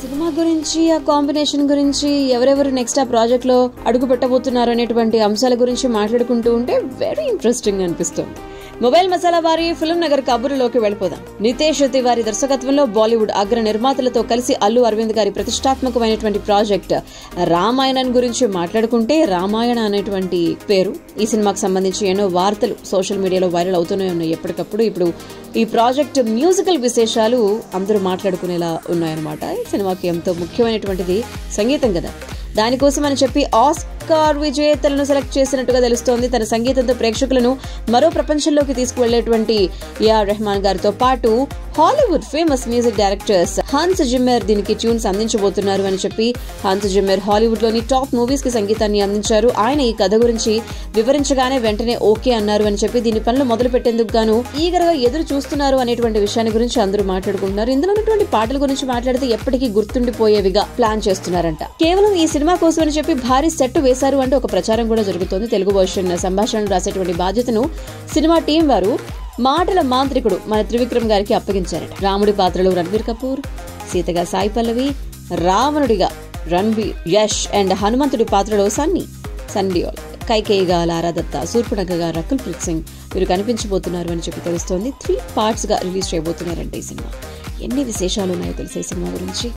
Cinema గురించి, ఆ combination గురించి, ఎవరెవరు నెక్స్ట్ ఆ ప్రాజెక్ట్ లో అడుగు పెట్టబోతున్నారు అనేటువంటి అంశాల గురించి మాట్లాడుకుంటూ ఉంటే వెరీ ఇంట్రెస్టింగ్ అనిపిస్తుంది. మొబైల్ మసాలా వారి ఫిల్మ్ నగర్ కబుర్లోకి వెళ్ళిపోదాం. నితేష్ తివారి దర్శకత్వంలో బాలీవుడ్ అగ్ర నిర్మాతలతో కలిసి అల్లు అరవింద్ గారి ప్రతిష్టాత్మకమైనటువంటి ప్రాజెక్ట్ రామాయణం గురించి మాట్లాడుకుంటే, రామాయణ అనేటువంటి పేరు ఈ సినిమాకు సంబంధించి ఎన్నో వార్తలు సోషల్ మీడియాలో వైరల్ అవుతూనే ఉన్నాయి ఎప్పటికప్పుడు. ఇప్పుడు ఈ ప్రాజెక్ట్ మ్యూజికల్ విశేషాలు అందరూ మాట్లాడుకునేలా ఉన్నాయన్నమాట. ఈ సినిమాకి ఎంతో ముఖ్యమైనటువంటిది సంగీతం కదా. దానికోసం అని చెప్పి ఆస్కార్ విజేతలను సెలెక్ట్ చేసినట్టుగా తెలుస్తోంది. తన సంగీతంతో ప్రేక్షకులను మరో ప్రపంచంలోకి తీసుకువెళ్లేటువంటి ఏఆర్ రెహమాన్ గారితో పాటు Hollywood famous music directors Hans Zimmer దీనికి ట్యూన్స్ అందించబోతున్నారు అని చెప్పి హన్స్ జిమ్మర్ హాలీవుడ్ లోని టాప్ మూవీస్ కి సంగీతాన్ని అందించారు. ఆయన ఈ కథ గురించి వివరించగానే వెంటనే ఓకే అన్నారు అని చెప్పి దీని పనులు మొదలు పెట్టేందుకు గాను ఈగరగా ఎదురు చూస్తున్నారు అనేటువంటి విషయాన్ని గురించి అందరూ మాట్లాడుకుంటున్నారు. ఇందులో ఉన్నటువంటి పాటల గురించి మాట్లాడితే ఎప్పటికీ గుర్తుండిపోయేవిగా ప్లాన్ చేస్తున్నారంట. కేవలం ఈ సినిమా కోసం అని చెప్పి భారీ సెట్ వేశారు అంటే ఒక ప్రచారం కూడా జరుగుతోంది. తెలుగు వర్షన్ సంభాషణలు రాసేటువంటి బాధ్యతను సినిమా టీం వారు మాటల మాంత్రికుడు మన త్రివిక్రమ్ గారికి అప్పగించారట. రాముడి పాత్రలో రణబీర్ కపూర్, సీతగా సాయి పల్లవి, రావణుడిగా రణబీర్, యష్ అండ్ హనుమంతుడి పాత్రలో సన్నీ డియోల్, కైకేయిగా లారా దత్తా, శూర్పణఖగా రకుల్ ప్రీత్ సింగ్ వీరు కనిపించబోతున్నారు అని చెప్పి తెలుస్తోంది. 3 parts గా రిలీజ్ చేయబోతున్నారంటే ఈ సినిమా. ఎన్ని విశేషాలు ఉన్నాయో తెలిసే సినిమా గురించి.